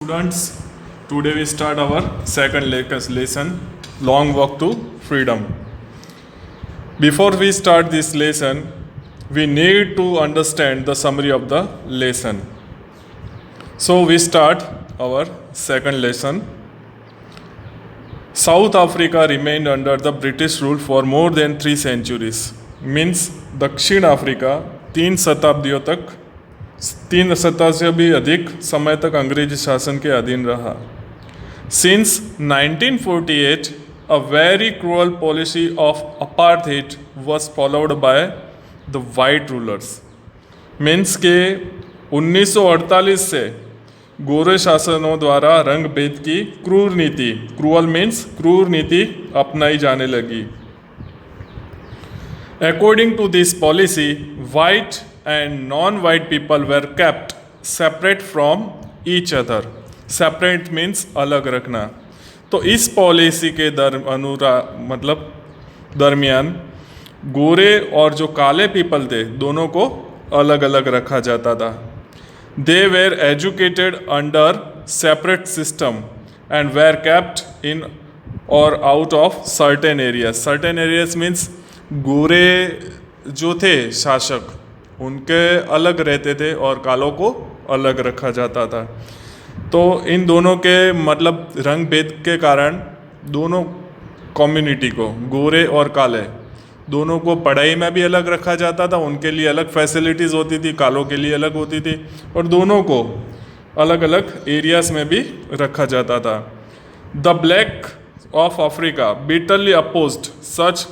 students, today we start our second lesson, Long Walk to Freedom. Before we start this lesson, we need to understand the summary of the lesson. So we start our second lesson. South Africa remained under the British rule for more than 3 centuries. Means दक्षिण Africa 3 शताब्दियों तक 3 शताब्दी से भी अधिक समय तक अंग्रेजी शासन के अधीन रहा. Since 1948, a very cruel policy of apartheid was followed by the white rulers. Means के 1948 से गोरे शासनों द्वारा रंग भेद की क्रूर नीति, क्रूअल मीन्स क्रूर नीति अपनाई जाने लगी. According to this policy, white and non-white people were kept separate from each other. Separate means अलग रखना. तो इस पॉलिसी के दरमियान गोरे और जो काले पीपल थे दोनों को अलग अलग रखा जाता था. They were educated under separate system and were kept in or out of certain areas. Certain areas means गोरे जो थे शासक उनके अलग रहते थे और कालों को अलग रखा जाता था. तो इन दोनों के रंग भेद के कारण दोनों कम्युनिटी को, गोरे और काले दोनों को पढ़ाई में भी अलग रखा जाता था. उनके लिए अलग फैसिलिटीज़ होती थी, कालों के लिए अलग होती थी, और दोनों को अलग अलग एरियाज में भी रखा जाता था. The black of Africa bitterly opposed such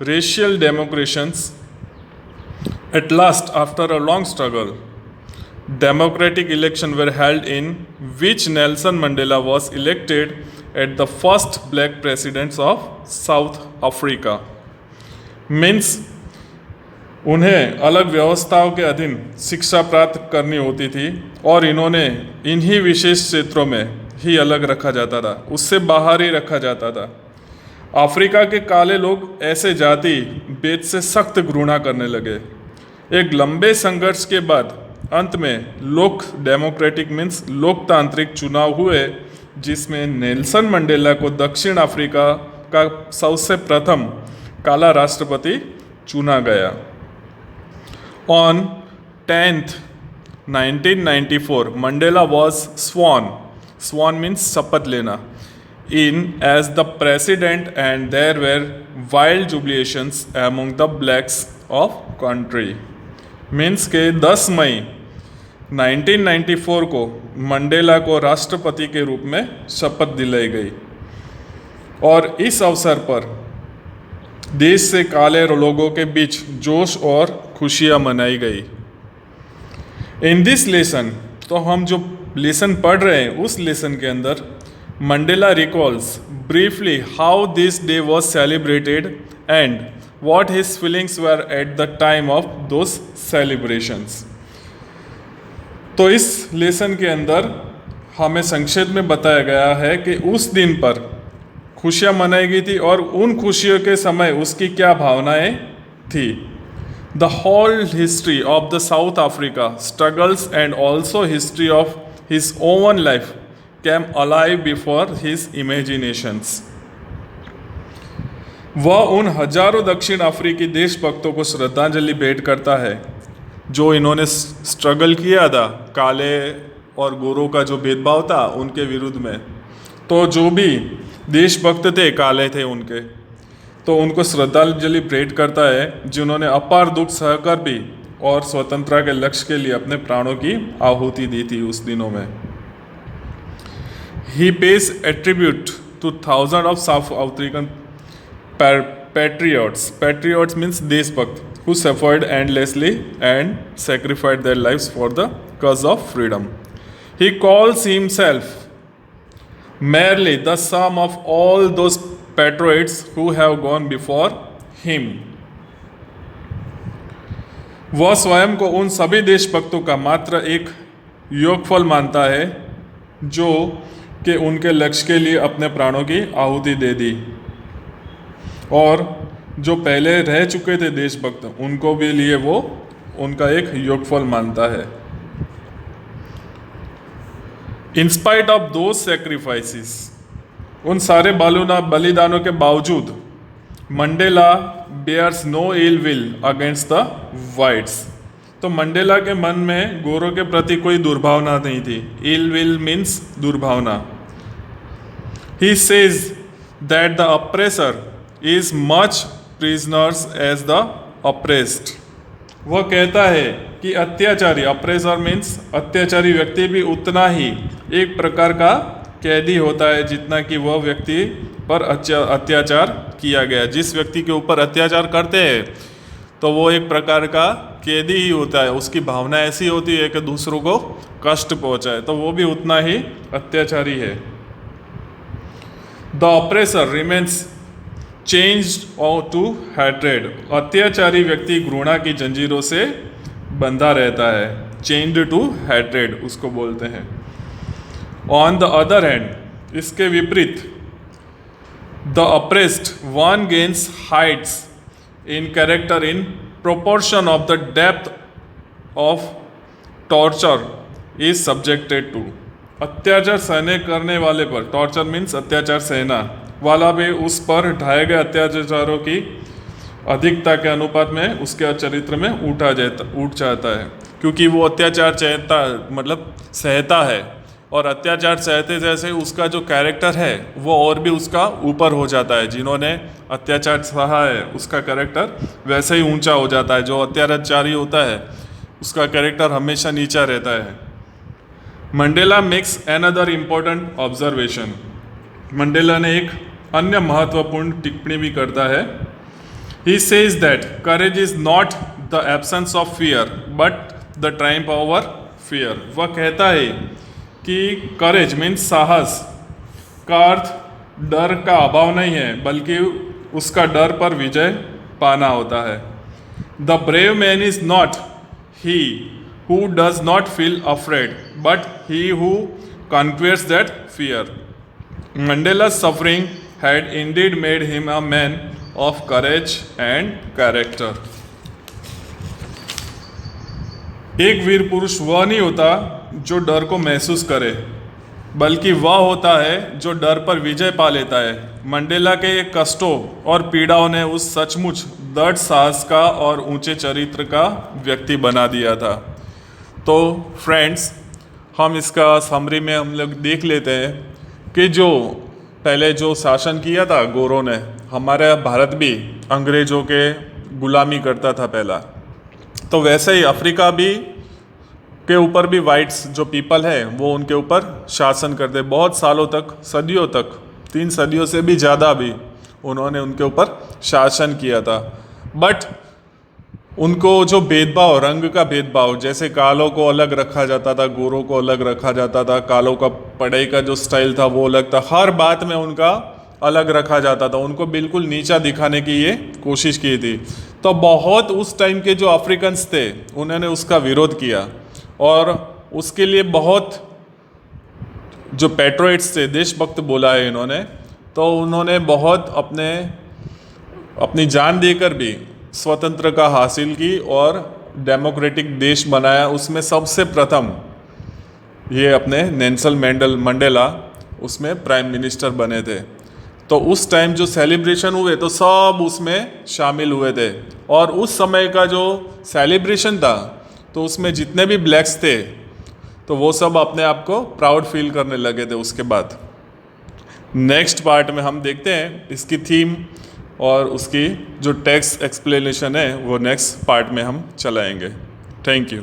racial democrations. At last, after a long struggle, democratic elections were held in which Nelson Mandela was elected as the first black president of South Africa. Means उन्हें अलग व्यवस्थाओं के अधीन शिक्षा प्राप्त करनी होती थी और इन्होंने इन्हीं विशेष क्षेत्रों में ही अलग रखा जाता था, उससे बाहर ही रखा जाता था. अफ्रीका के काले लोग ऐसे जाति भेद से सख्त घृणा करने लगे. एक लंबे संघर्ष के बाद अंत में डेमोक्रेटिक मीन्स लोकतांत्रिक चुनाव हुए जिसमें नेल्सन मंडेला को दक्षिण अफ्रीका का सबसे प्रथम काला राष्ट्रपति चुना गया. On 10th 1994 Mandela was sworn means शपथ लेना in as the president, and there were wild jubilations among the blacks of country. Means के 10 मई 1994 को मंडेला को राष्ट्रपति के रूप में शपथ दिलाई गई और इस अवसर पर देश से काले लोगों के बीच जोश और खुशियां मनाई गई. इन दिस लेसन, तो हम जो लेसन पढ़ रहे हैं उस लेसन के अंदर Mandela recalls briefly how this day was celebrated and what his feelings were at the time of those celebrations. तो इस लेसन के अंदर हमें संक्षेप में बताया गया है कि उस दिन पर खुशियां मनाई गई थी और उन खुशियों के समय उसकी क्या भावनाएं थी. The whole history of the South Africa struggles and also history of his own life came alive before his imaginations. वह उन हजारों दक्षिण अफ्रीकी देशभक्तों को श्रद्धांजलि भेंट करता है जो इन्होंने स्ट्रगल किया था काले और गोरों का जो भेदभाव था उनके विरुद्ध में. तो जो भी देशभक्त थे काले थे उनके, तो उनको श्रद्धांजलि भेंट करता है जिन्होंने अपार दुख सहकर भी और स्वतंत्रता के लक्ष्य के लिए अपने प्राणों की आहुति दी थी उस दिनों में. He pays a tribute to thousands of South African patriots. Patriots means देशभक्त who suffered endlessly and sacrificed their lives for the cause of freedom. He calls himself merely the sum of all those patriots who have gone before him. वह स्वयं को उन सभी देशभक्तों का मात्र एक योगफल मानता है जो कि उनके लक्ष्य के लिए अपने प्राणों की आहुति दे दी और जो पहले रह चुके थे देशभक्त उनको भी लिए वो उनका एक योगफल मानता है. In spite of those sacrifices, उन सारे बलिदानों के बावजूद Mandela bears no ill will against the whites. तो मंडेला के मन में गोरों के प्रति कोई दुर्भावना नहीं थी। इल विल मीन्स दुर्भावना। He says that the oppressor is much prisoners as the oppressed. वह कहता है कि अत्याचारी, अप्रेसर मीन्स अत्याचारी व्यक्ति भी उतना ही एक प्रकार का कैदी होता है जितना कि वह व्यक्ति पर अत्याचार किया गया। जिस व्यक्ति के ऊपर अत्याचार करते हैं तो वो एक प्रकार का कैदी ही होता है। उसकी भावना ऐसी होती है कि दूसरों को कष्ट पहुंचाए, तो वो भी उतना ही अत्याचारी है। The oppressor remains changed to hatred. अत्याचारी व्यक्ति घृणा की जंजीरों से बंधा रहता है। चेंज्ड टू हैट्रेड उसको बोलते हैं। ऑन द अदर हैंड, इसके विपरीत, the oppressed one gains heights in character in proportion of the depth of torture is subjected to. अत्याचार सहने करने वाले पर, टॉर्चर मीन्स अत्याचार सहना वाला भी उस पर ढाए गए अत्याचारों की अधिकता के अनुपात में उसके चरित्र में उठ जाता है, क्योंकि वो अत्याचार सहता है, और अत्याचार सहते जैसे उसका जो कैरेक्टर है वो और भी उसका ऊपर हो जाता है। जिन्होंने अत्याचार सहा है उसका कैरेक्टर वैसे ही ऊंचा हो जाता है। जो अत्याचारी होता है उसका कैरेक्टर हमेशा नीचा रहता है। Mandela makes another important observation. Mandela ने एक अन्य महत्वपूर्ण टिप्पणी भी करता है। ही says that courage is not the absence of fear but the Triumph over fear. वह कहता है कि करेज मीन्स साहस का अर्थ डर का अभाव नहीं है, बल्कि उसका डर पर विजय पाना होता है। The brave man is not he who does not feel afraid but he who conquers that fear. Mandela's suffering had indeed made him a man of courage and character. एक वीर पुरुष वह नहीं होता जो डर को महसूस करे, बल्कि वह होता है जो डर पर विजय पा लेता है। मंडेला के कष्टों और पीड़ाओं ने उस सचमुच दृढ़ साहस का और ऊंचे चरित्र का व्यक्ति बना दिया था। तो फ्रेंड्स, हम इसका समरी में हम लोग देख लेते हैं कि जो पहले जो शासन किया था गोरों ने, हमारे भारत भी अंग्रेज़ों के गुलामी करता था पहला, तो वैसे ही अफ्रीका भी के ऊपर भी वाइट्स जो पीपल है वो उनके ऊपर शासन करते बहुत सालों तक, सदियों तक, 3 सदियों से भी ज़्यादा भी उन्होंने उनके ऊपर शासन किया था। बट उनको जो भेदभाव, रंग का भेदभाव, जैसे कालों को अलग रखा जाता था, गोरों को अलग रखा जाता था, कालों का पढ़ाई का जो स्टाइल था वो अलग था, हर बात में उनका अलग रखा जाता था, उनको बिल्कुल नीचा दिखाने की ये कोशिश की थी। तो बहुत उस टाइम के जो अफ्रीकन्स थे उन्होंने उसका विरोध किया, और उसके लिए बहुत जो पैट्रियट्स थे, देशभक्त बोला है इन्होंने, तो उन्होंने बहुत अपनी जान देकर भी स्वतंत्रता हासिल की और डेमोक्रेटिक देश बनाया। उसमें सबसे प्रथम ये अपने नेल्सन मंडेला उसमें प्राइम मिनिस्टर बने थे। तो उस टाइम जो सेलिब्रेशन हुए तो सब उसमें शामिल हुए थे, और उस समय का जो सेलिब्रेशन था तो उसमें जितने भी ब्लैक्स थे तो वो सब अपने आप को प्राउड फील करने लगे थे। उसके बाद नेक्स्ट पार्ट में हम देखते हैं इसकी थीम और उसकी जो टेक्स्ट एक्सप्लेनेशन है वो नेक्स्ट पार्ट में हम चलाएंगे। Thank you.